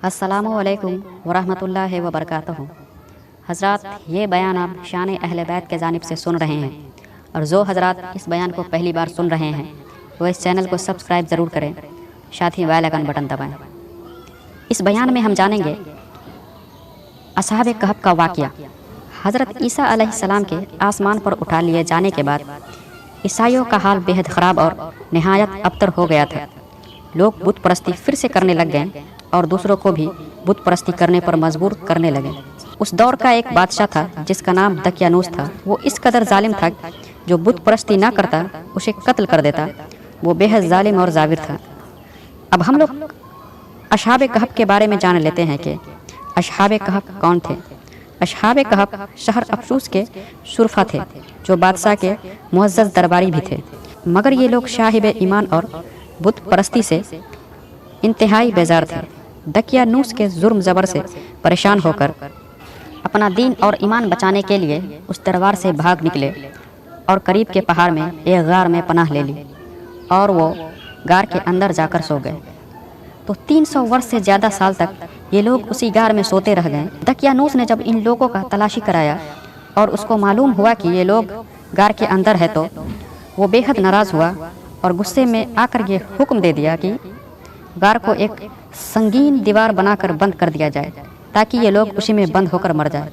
अस्सलामु अलैकुम वरहमतुल्लाहि वबरकातुहू। हज़रात, ये बयान आप शान अहले बैत के जानिब से सुन रहे हैं, और जो हज़रात इस बयान को पहली बार सुन रहे हैं वो इस चैनल को सब्सक्राइब ज़रूर करें, साथ ही बेल आइकन बटन दबाएं। इस बयान में हम जानेंगे असहाबे कहफ का वाक़या। हज़रत ईसा अलैहिस्सलाम के आसमान पर उठा लिए जाने के बाद ईसाइयों का हाल बेहद ख़राब और नहायत अबतर हो गया था। लोग बुत परस्ती फिर से करने लग गए और दूसरों को भी बुत परस्ती करने पर मजबूर करने लगे। उस दौर का एक बादशाह था जिसका नाम दकियानूस था। वो इस कदर जालिम था जो बुत परस्ती ना करता उसे कत्ल कर देता। वो बेहद जालिम और जाविर था। अब हम लोग असहाबे कहफ के बारे में जान लेते हैं कि असहाबे कहफ कौन थे। असहाबे कहफ शहर अफसूस के शुरफा थे जो बादशाह के मुअज़्ज़ज़ दरबारी भी थे, मगर ये लोग साहिब ईमान और बुत परस्ती से इंतहाई बेजार थे। दकियानूस के जुर्म ज़बर से परेशान होकर अपना दीन और ईमान बचाने के लिए उस दरबार से भाग निकले और करीब के पहाड़ में एक गार में पनाह ले ली और वो गार के अंदर जाकर सो गए। तो 300 वर्ष से ज़्यादा साल तक ये लोग उसी गार में सोते रह गए। दकियानूस ने जब इन लोगों का तलाशी कराया और उसको मालूम हुआ कि ये लोग गार के अंदर है तो वो बेहद नाराज़ हुआ और गुस्से में आकर ये हुक्म दे दिया कि गार को एक संगीन दीवार बनाकर बंद कर दिया जाए ताकि ये लोग उसी में बंद होकर मर जाए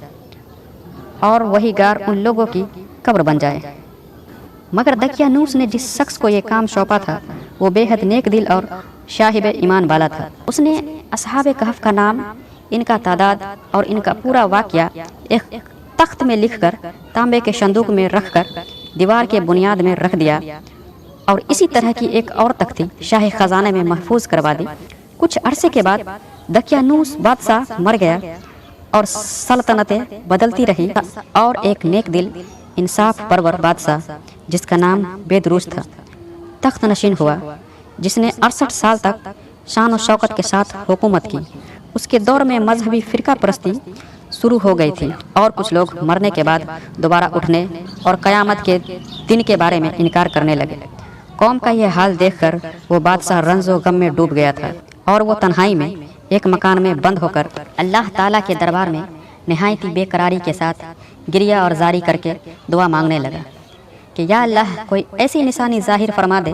और वही गार उन लोगों की कब्र बन जाए। मगर दकियानूस ने जिस शख्स को ये काम सौंपा था वो बेहद नेक दिल और साहिब ईमान वाला था। उसने असहाबे कहफ का नाम, इनका तादाद और इनका पूरा वाक़या एक तख्त में लिखकर तांबे के संदूक में रखकर दीवार के बुनियाद में रख दिया और इसी तरह की एक और तख्ती शाही खजाने में महफूज करवा दी। कुछ अरसे के बाद दकियानूस बादशाह मर गया और सल्तनतें बदलती रही और एक नेक दिल इंसाफ परवर बादशाह जिसका नाम बेदरूस था तख्त नशीन हुआ, जिसने 68 साल तक शान और शौकत के साथ हुकूमत की। उसके दौर में मजहबी फ़िरका परस्ती शुरू हो गई थी और कुछ लोग मरने के बाद दोबारा उठने और क़यामत के दिन के बारे में इनकार करने लगे। कौम का यह हाल देखकर वो बादशाह रंजो गम में डूब गया था और वो तन्हाई में एक मकान में बंद होकर अल्लाह ताला के दरबार में नहायती बेकरारी के साथ गिरिया और जारी करके दुआ मांगने लगा कि या अल्लाह, कोई ऐसी निशानी जाहिर फरमा दे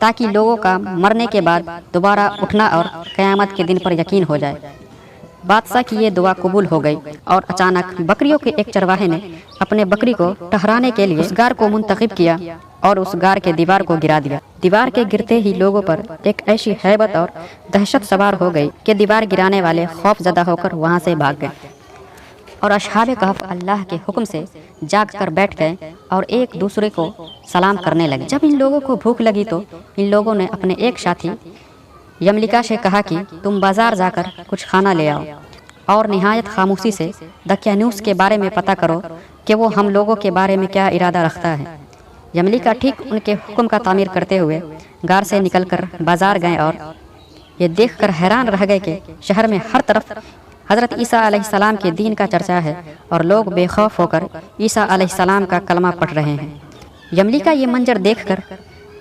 ताकि लोगों का मरने के बाद दोबारा उठना और क़यामत के दिन पर यकीन हो जाए। बादशाह की ये दुआ कबूल हो गई और अचानक बकरियों के एक चरवाहे ने अपने बकरी को ठहराने के लिए उस गार को मुंतखब किया और उस गार के दीवार को गिरा दिया। दीवार के गिरते ही लोगों पर एक ऐसी हैबत और दहशत सवार हो गई कि दीवार गिराने वाले खौफजदा होकर वहां से भाग गए और असहाबे कहफ अल्लाह के हुक्म से जाग कर बैठ गए और एक दूसरे को सलाम करने लगे। जब इन लोगों को भूख लगी तो इन लोगों ने अपने एक साथी यमलिका से कहा कि तुम बाजार जाकर कुछ खाना ले आओ और निहायत खामोशी से दकियानूस के बारे में पता करो कि वो हम लोगों के बारे में क्या इरादा रखता है। यमलिका ठीक उनके हुक्म का तामीर करते हुए गार से निकलकर बाजार गए और ये देखकर हैरान रह गए कि शहर में हर तरफ हज़रत ईसा अलैहिस्सलाम के दीन का चर्चा है और लोग बेखौफ होकर ईसा अलैहिस्सलाम का कलमा पढ़ रहे हैं। यमलिका ये मंजर देखकर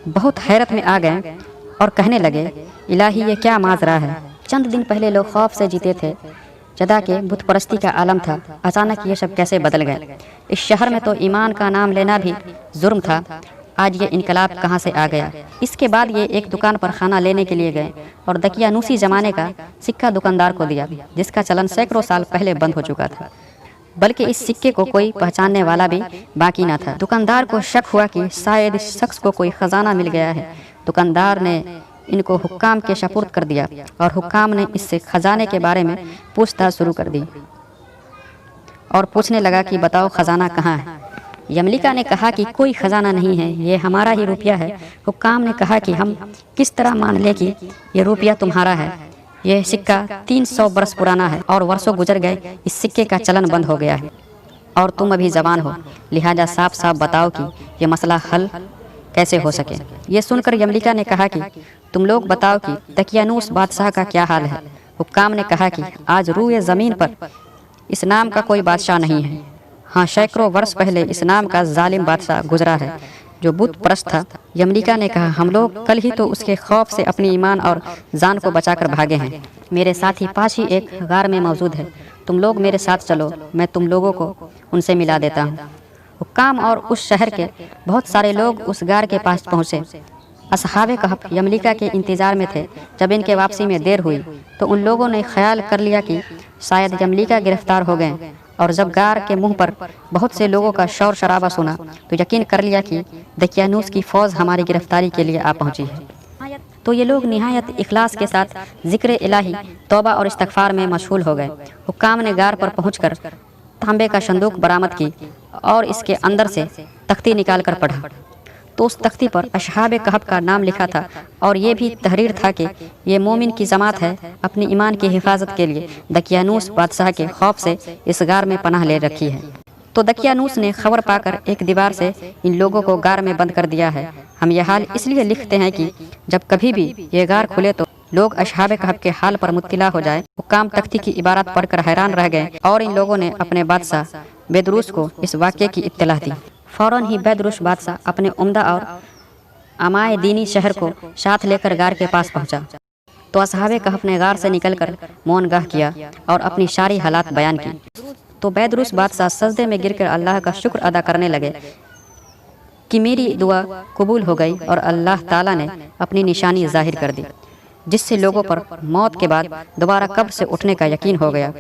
बहुत हैरत में आ गए और कहने लगे, इलाही, ये क्या माजरा है। चंद दिन पहले लोग खौफ से जीते थे, जदा के बुत परस्ती का आलम था, अचानक ये सब कैसे बदल गए। इस शहर में तो ईमान का नाम लेना भी जुर्म था, आज ये इनकलाब कहाँ से आ गया। इसके बाद ये एक दुकान पर खाना लेने के लिए गए और दकियानूसी ज़माने का सिक्का दुकानदार को दिया जिसका चलन सैकड़ों साल पहले बंद हो चुका था, बल्कि इस सिक्के को कोई पहचानने वाला भी बाकी ना था। दुकानदार को शक हुआ कि शायद इस शख्स को कोई ख़जाना मिल गया है। दुकानदार ने इनको हुक्काम के सपुर्द कर दिया और हुक्काम ने इससे खजाने के बारे में पूछताछ शुरू कर दी और पूछने लगा कि बताओ खजाना कहाँ है। यमलिका ने कहा कि कोई खजाना नहीं है, ये हमारा ही रुपया है। हुक्काम ने कहा कि हम किस तरह मान ले कि ये रुपया तुम्हारा है। यह सिक्का 300 बरस पुराना है और वर्षों गुजर गए, इस सिक्के का चलन बंद हो गया है और तुम अभी जवान हो, लिहाजा साफ साफ बताओ कि ये मसला हल कैसे हो सके। ये सुनकर यमलिका ने कहा कि तुम लोग बताओ कि दकियानूस बादशाह का क्या हाल है। हुक्काम ने कहा कि आज रूए ज़मीन पर इस नाम का कोई बादशाह नहीं है। हाँ, सैकड़ों वर्ष पहले इस नाम का जालिम बादशाह गुजरा है जो बुत परस्त था। यमलिका ने कहा, हम लोग कल ही तो उसके खौफ से अपनी ईमान और जान को बचाकर भागे हैं। میرے ساتھی پاس ہی ایک غار میں موجود ہے، تم لوگ میرے ساتھ چلو، میں تم لوگوں کو ان سے ملا دیتا ہوں۔ حکام اور اس شہر کے بہت سارے لوگ اس غار کے پاس پہنچے۔ اصحاب کہف یملیکا کے انتظار میں تھے۔ جب ان کے واپسی میں دیر ہوئی تو ان لوگوں نے خیال کر لیا کہ شاید یملیکا گرفتار ہو گئے، اور جب غار کے منہ پر بہت سے لوگوں کا شور شرابہ سنا تو یقین کر لیا کہ دقیانوس کی فوج ہماری گرفتاری کے لیے آ پہنچی ہے۔ تو یہ لوگ نہایت اخلاص کے ساتھ ذکر الہی، توبہ اور استغفار میں مشغول ہو گئے۔ حکام نے غار پر پہنچ کر تانبے کا صندوق برآمد کی اور اس کے اندر سے تختی نکال کر پڑھا تو اس تختی پر اصحاب کہف کا نام لکھا تھا، اور یہ بھی تحریر تھا کہ یہ مومن کی جماعت ہے، اپنی ایمان کی حفاظت کے لیے دقیانوس بادشاہ کے خوف سے اس غار میں پناہ لے رکھی ہے۔ تو دقیانوس نے خبر پا کر ایک دیوار سے ان لوگوں کو غار میں بند کر دیا ہے۔ ہم یہ حال اس لیے لکھتے ہیں کہ جب کبھی بھی یہ غار کھلے تو لوگ اصحاب کہف کے حال پر مطلع ہو جائے۔ حکام تختی کی عبارت پڑھ کر حیران رہ گئے، اور ان لوگوں نے اپنے بادشاہ بیدروس کو اس واقعے کی اطلاع دی۔ فوراً ہی بیدروس بادشاہ اپنے عمدہ اور امائے دینی شہر کو ساتھ لے کر غار کے پاس پہنچا۔ تو اصحاب کہف نے غار سے نکل کر مون گاہ کیا اور اپنی ساری حالات بیان کی۔ تو بیدروس بادشاہ سجدے میں گر کر اللہ کا شکر ادا کرنے لگے کہ میری دعا قبول ہو گئی، اور اللہ تعالیٰ نے اپنی نشانی ظاہر کر دی، جس سے لوگوں پر موت کے بعد دوبارہ قبر سے اٹھنے کا یقین ہو گیا۔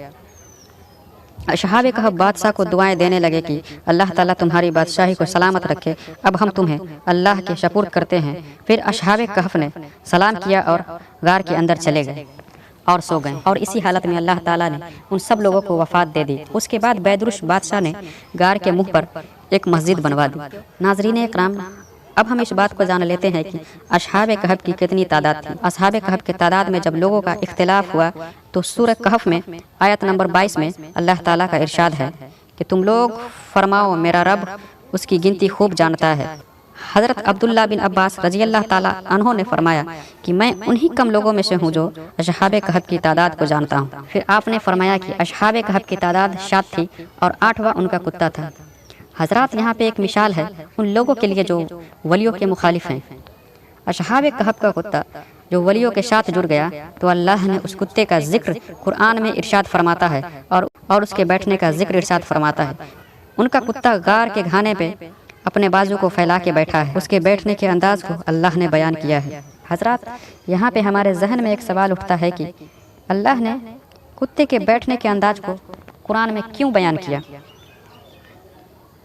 اصحاب کہف بادشاہ کو دعائیں دینے لگے کہ اللہ تعالیٰ تمہاری بادشاہی کو سلامت رکھے، اب ہم تمہیں اللہ کے سپرد کرتے ہیں۔ پھر اصحاب کہف نے سلام کیا اور غار کے اندر چلے گئے اور سو گئے، اور اسی حالت میں اللہ تعالیٰ نے ان سب لوگوں کو وفات دے دی۔ اس کے بعد بیدروس بادشاہ نے غار کے منہ پر ایک مسجد بنوا دی۔ ناظرین اکرام، اب ہم اس بات کو جان لیتے ہیں کہ اصحاب کہف کی کتنی تعداد تھی۔ اصحاب کہف کے تعداد میں جب لوگوں کا اختلاف ہوا تو سورہ کہف میں آیت نمبر 22 میں اللہ تعالیٰ کا ارشاد ہے کہ تم لوگ فرماؤ میرا رب اس کی گنتی خوب جانتا ہے۔ حضرت عبداللہ بن عباس رضی اللہ تعالیٰ عنہ نے فرمایا کہ میں انہی کم لوگوں میں سے ہوں جو اصحاب کہف کی تعداد کو جانتا ہوں۔ پھر آپ نے فرمایا کہ اصحاب کہف کی تعداد 7 تھی اور 8واں ان کا کتا تھا۔ حضرات، یہاں پہ ایک مثال ہے ان لوگوں کے لیے جو ولیوں کے مخالف ہیں۔ اصحاب کہف کا کتا جو ولیوں کے ساتھ جڑ گیا تو اللہ نے اس کتے کا ذکر قرآن میں ارشاد فرماتا ہے اور اس کے بیٹھنے کا ذکر ارشاد فرماتا ہے۔ ان کا کتا غار کے گھانے پہ اپنے بازو کو پھیلا کے بیٹھا ہے، اس کے بیٹھنے کے انداز کو اللہ نے بیان کیا ہے۔ حضرات، یہاں پہ ہمارے ذہن میں ایک سوال اٹھتا ہے کہ اللہ نے کتے کے بیٹھنے کے انداز کو قرآن میں کیوں بیان کیا؟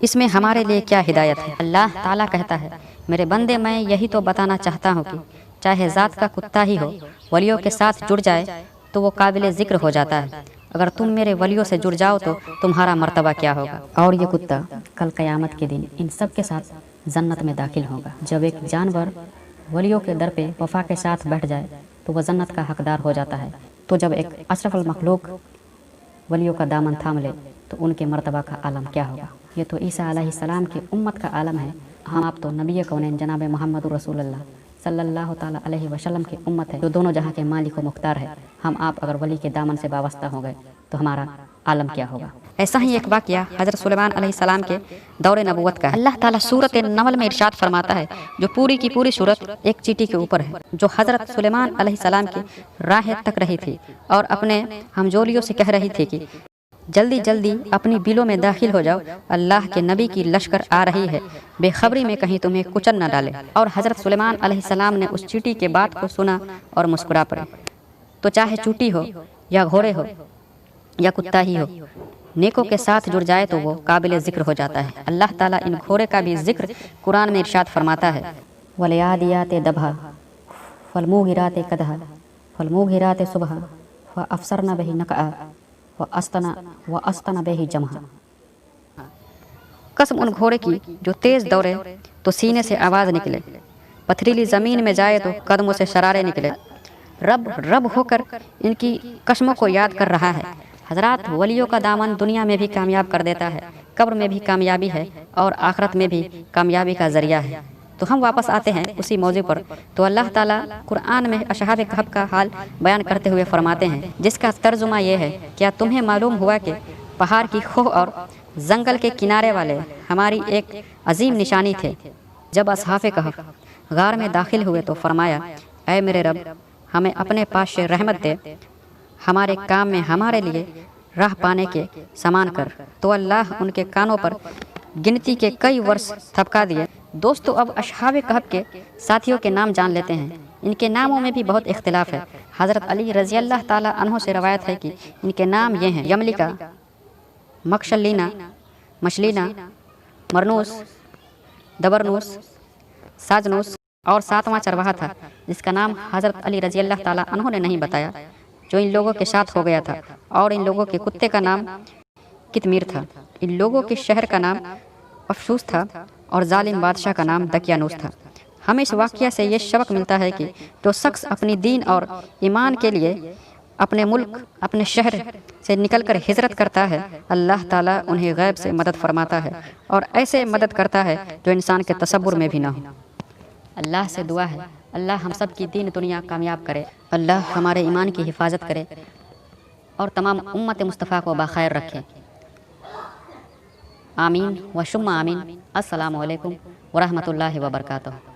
اس میں ہمارے لیے کیا ہدایت ہے؟ اللہ تعالیٰ کہتا ہے، میرے بندے میں یہی تو بتانا چاہتا ہوں کہ چاہے ذات کا کتا ہی ہو، ولیوں کے ساتھ جڑ جائے تو وہ قابل ذکر ہو جاتا ہے۔ اگر تم میرے ولیوں سے جڑ جاؤ تو تمہارا مرتبہ کیا ہوگا؟ اور یہ کتا کل قیامت کے دن ان سب کے ساتھ جنت میں داخل ہوگا۔ جب ایک جانور ولیوں کے در پہ وفا کے ساتھ بیٹھ جائے تو وہ جنت کا حقدار ہو جاتا ہے، تو جب ایک اشرف المخلوق ولیوں کا دامن تھام لے تو ان کے مرتبہ کا عالم کیا ہوگا؟ یہ تو عیسیٰ علیہ السلام کی امت کا عالم ہے۔ ہم آپ تو نبی کونین جناب محمد رسول اللہ صلی اللہ تعالیٰ علیہ وسلم کی امت ہے، جو دونوں جہاں کے مالک و مختار ہے۔ ہم آپ اگر ولی کے دامن سے وابستہ ہو گئے تو ہمارا عالم کیا ہوگا؟ ایسا ہی ایک واقعہ حضرت سلیمان علیہ السلام کے دور نبوت کا ہے۔ اللہ تعالیٰ سورۃ النمل میں ارشاد فرماتا ہے، جو پوری کی پوری سورت ایک چیٹی کے اوپر ہے، جو حضرت سلیمان علیہ السلام کی راہ تک رہی تھی اور اپنے ہمجولیوں سے کہہ رہی تھی کہ جلدی جلدی اپنی بلوں میں داخل ہو جاؤ، اللہ کے نبی کی لشکر آ رہی ہے، بے خبری میں کہیں تمہیں کچل نہ ڈالے۔ اور حضرت سلیمان علیہ السلام نے اس چیٹی کے بات کو سنا اور مسکرا پڑے۔ تو چاہے چوٹی ہو یا گھوڑے ہو یا کتا ہی ہو، نیکوں کے ساتھ جڑ جائے تو وہ قابل ذکر ہو جاتا ہے۔ اللہ تعالیٰ ان گھوڑے کا بھی ذکر قرآن میں ارشاد فرماتا ہے، وَالْعَادِيَاتِ ضَبْحًا فَالْمُوغِرَاتِ قَدْحًا فَالْمُوغِرَاتِ صُبْحًا فَأَثَرْنَ بِهِ نَقْعًا وَأَسْطَنَ بِهِ جَمْعًا۔ قسم ان گھوڑے کی جو تیز دوڑے تو سینے سے آواز نکلے، پتھریلی زمین میں جائے تو قدموں سے شرارے نکلے۔ رب رب ہو کر ان کی قسموں کو یاد کر رہا ہے۔ حضرات، ولیوں کا دامن دنیا میں بھی کامیاب کر دیتا ہے، قبر میں بھی کامیابی ہے اور آخرت میں بھی کامیابی کا ذریعہ ہے۔ تو ہم واپس آتے ہیں اسی موضوع پر۔ تو اللہ تعالیٰ قرآن میں اصحاب کہف کا حال بیان کرتے ہوئے فرماتے ہیں، جس کا ترجمہ یہ ہے، کیا تمہیں معلوم ہوا کہ پہاڑ کی کوہ اور جنگل کے کنارے والے ہماری ایک عظیم نشانی تھے؟ جب اصحاب کہف غار میں داخل ہوئے تو فرمایا، اے میرے رب، ہمیں اپنے پاس سے رحمت دے، हमारे काम में हमारे लिए राह पाने के समान कर, तो अल्लाह उनके कानों पर गिनती के कई वर्ष थपका दिए। दोस्तों, अब असहाब कहफ के साथियों के नाम जान लेते हैं। इनके नामों में भी बहुत इख्तिलाफ है। हज़रत अली रज़ी अल्लाह ताला अन्हो से रवायत है कि इनके नाम ये हैं: यमलिका, मकशलीना, मशलीना, मरनूस, दबरनूस, साजनूस, और सातवां चरवाहा था जिसका नाम हज़रत अली रज़ी अल्लाह ताला अन्हो ने नहीं बताया, जो इन लोगों के साथ हो गया था। और इन लोगों के कुत्ते का नाम कितमीर था। इन लोगों के शहर का नाम अफसूस था और जालिम बादशाह का नाम दकियानूस था। हमें इस वाक़या से ये सबक मिलता है कि जो शख्स अपनी दीन और ईमान के लिए अपने मुल्क, अपने शहर से निकलकर हिजरत करता है, अल्लाह ताला उन्हें गैब से मदद फरमाता है और ऐसे मदद करता है जो इंसान के तसव्वुर में भी ना हो। अल्लाह से दुआ है, अल्लाह हम सब की दीन दुनिया कामयाब करे, अल्लाह हमारे ईमान की हिफाजत करे और तमाम उम्मत मुस्तफ़ा को बाखैर रखे। आमीन व शुम्मा आमीन। अस्सलामु अलैकुम व रहमतुल्लाहि व बरकातुहू।